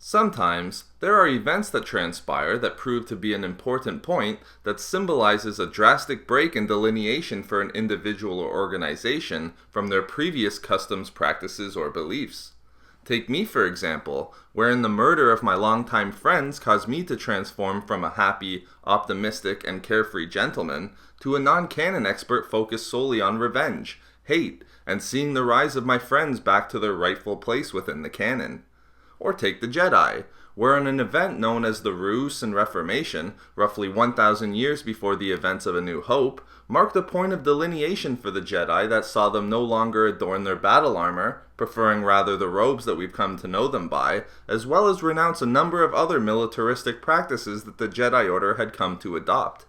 Sometimes, there are events that transpire that prove to be an important point that symbolizes a drastic break in delineation for an individual or organization from their previous customs, practices, or beliefs. Take me, for example, wherein the murder of my longtime friends caused me to transform from a happy, optimistic, and carefree gentleman to a non-canon expert focused solely on revenge, hate, and seeing the rise of my friends back to their rightful place within the canon. Or take the Jedi, wherein an event known as the Ruusan Reformation, roughly 1,000 years before the events of A New Hope, marked a point of delineation for the Jedi that saw them no longer adorn their battle armor, preferring rather the robes that we've come to know them by, as well as renounce a number of other militaristic practices that the Jedi Order had come to adopt.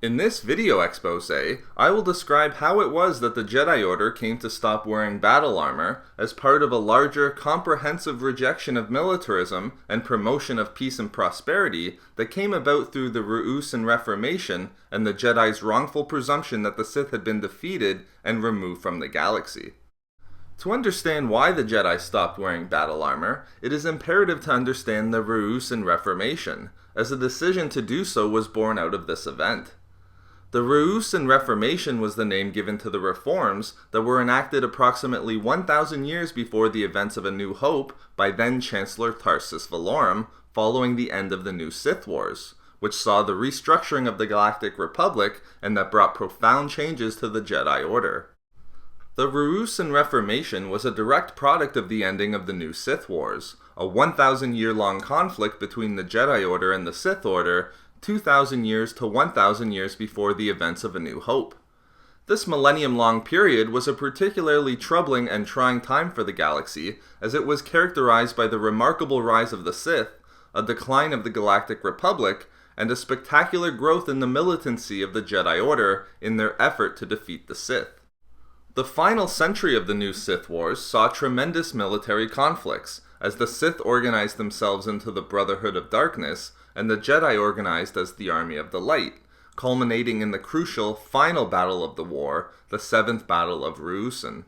In this video expose, I will describe how it was that the Jedi Order came to stop wearing battle armor as part of a larger, comprehensive rejection of militarism and promotion of peace and prosperity that came about through the Ruusan Reformation and the Jedi's wrongful presumption that the Sith had been defeated and removed from the galaxy. To understand why the Jedi stopped wearing battle armor, it is imperative to understand the Ruusan Reformation, as the decision to do so was born out of this event. The Ruusan Reformation was the name given to the reforms that were enacted approximately 1,000 years before the events of A New Hope by then-Chancellor Tarsis Valorum following the end of the New Sith Wars, which saw the restructuring of the Galactic Republic and that brought profound changes to the Jedi Order. The Ruusan Reformation was a direct product of the ending of the New Sith Wars, a 1,000-year-long conflict between the Jedi Order and the Sith Order, 2,000 years to 1,000 years before the events of A New Hope. This millennium-long period was a particularly troubling and trying time for the galaxy, as it was characterized by the remarkable rise of the Sith, a decline of the Galactic Republic, and a spectacular growth in the militancy of the Jedi Order in their effort to defeat the Sith. The final century of the New Sith Wars saw tremendous military conflicts, as the Sith organized themselves into the Brotherhood of Darkness, and the Jedi organized as the Army of the Light, culminating in the crucial final battle of the war, the Seventh Battle of Ruusan.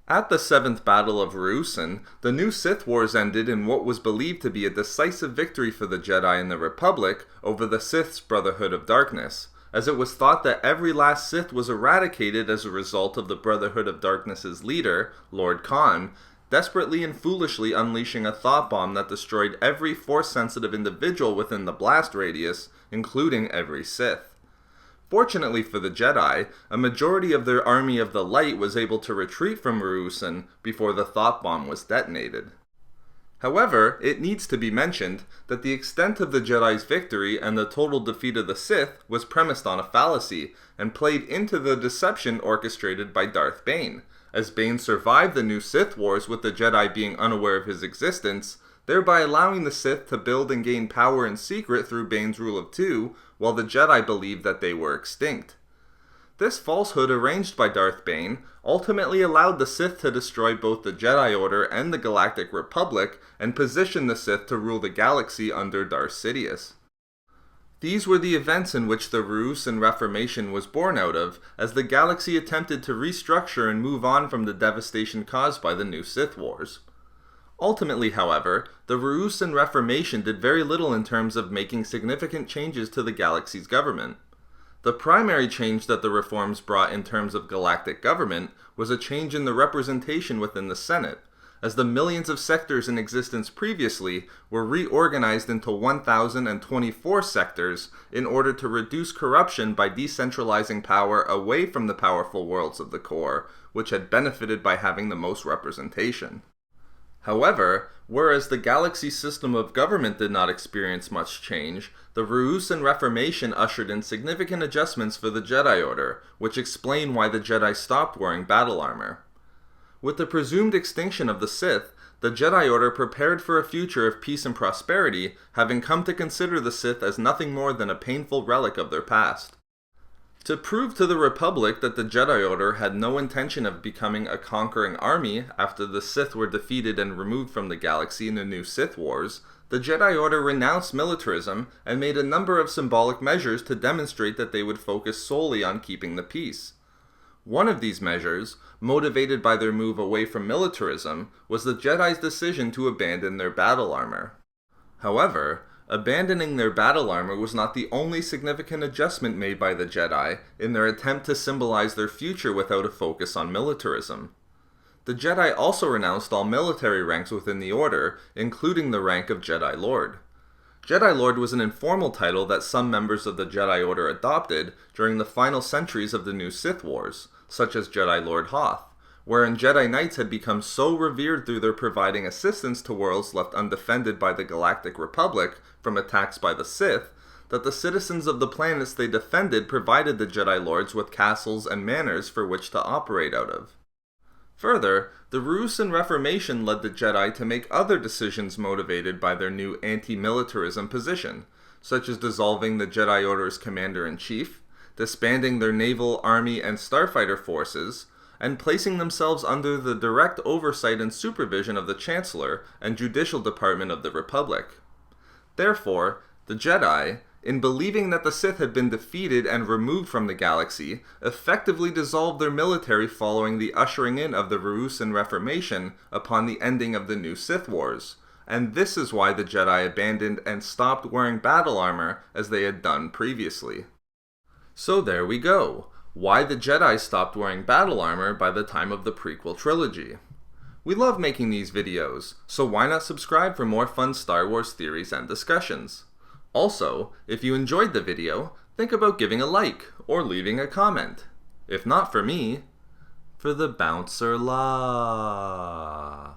At the Seventh Battle of Ruusan, the New Sith Wars ended in what was believed to be a decisive victory for the Jedi and the Republic over the Sith's Brotherhood of Darkness, as it was thought that every last Sith was eradicated as a result of the Brotherhood of Darkness's leader, Lord Khan, desperately and foolishly unleashing a thought bomb that destroyed every Force-sensitive individual within the blast radius, including every Sith. Fortunately for the Jedi, a majority of their Army of the Light was able to retreat from Ruusan before the thought bomb was detonated. However, it needs to be mentioned that the extent of the Jedi's victory and the total defeat of the Sith was premised on a fallacy, and played into the deception orchestrated by Darth Bane, as Bane survived the New Sith Wars with the Jedi being unaware of his existence, thereby allowing the Sith to build and gain power in secret through Bane's rule of two, while the Jedi believed that they were extinct. This falsehood arranged by Darth Bane ultimately allowed the Sith to destroy both the Jedi Order and the Galactic Republic, and position the Sith to rule the galaxy under Darth Sidious. These were the events in which the Ruusan Reformation was born out of, as the galaxy attempted to restructure and move on from the devastation caused by the New Sith Wars. Ultimately, however, the Ruusan Reformation did very little in terms of making significant changes to the galaxy's government. The primary change that the reforms brought in terms of galactic government was a change in the representation within the Senate, as the millions of sectors in existence previously were reorganized into 1,024 sectors in order to reduce corruption by decentralizing power away from the powerful worlds of the core, which had benefited by having the most representation. However, whereas the galaxy system of government did not experience much change, the Ruusan Reformation ushered in significant adjustments for the Jedi Order, which explain why the Jedi stopped wearing battle armor. With the presumed extinction of the Sith, the Jedi Order prepared for a future of peace and prosperity, having come to consider the Sith as nothing more than a painful relic of their past. To prove to the Republic that the Jedi Order had no intention of becoming a conquering army after the Sith were defeated and removed from the galaxy in the New Sith Wars, the Jedi Order renounced militarism and made a number of symbolic measures to demonstrate that they would focus solely on keeping the peace. One of these measures, motivated by their move away from militarism, was the Jedi's decision to abandon their battle armor. However, abandoning their battle armor was not the only significant adjustment made by the Jedi in their attempt to symbolize their future without a focus on militarism. The Jedi also renounced all military ranks within the Order, including the rank of Jedi Lord. Jedi Lord was an informal title that some members of the Jedi Order adopted during the final centuries of the new Sith Wars, such as Jedi Lord Hoth, wherein Jedi Knights had become so revered through their providing assistance to worlds left undefended by the Galactic Republic from attacks by the Sith, that the citizens of the planets they defended provided the Jedi Lords with castles and manors for which to operate out of. Further, the Ruusan Reformation led the Jedi to make other decisions motivated by their new anti-militarism position, such as dissolving the Jedi Order's Commander-in-Chief, disbanding their naval, army, and starfighter forces, and placing themselves under the direct oversight and supervision of the Chancellor and Judicial Department of the Republic. Therefore, the Jedi, in believing that the Sith had been defeated and removed from the galaxy, effectively dissolved their military following the ushering in of the Ruusan Reformation upon the ending of the new Sith Wars, and this is why the Jedi abandoned and stopped wearing battle armor as they had done previously. So there we go. Why the Jedi stopped wearing battle armor by the time of the prequel trilogy. We love making these videos, so why not subscribe for more fun Star Wars theories and discussions? Also, if you enjoyed the video, think about giving a like or leaving a comment. If not for me, for the Bouncer La.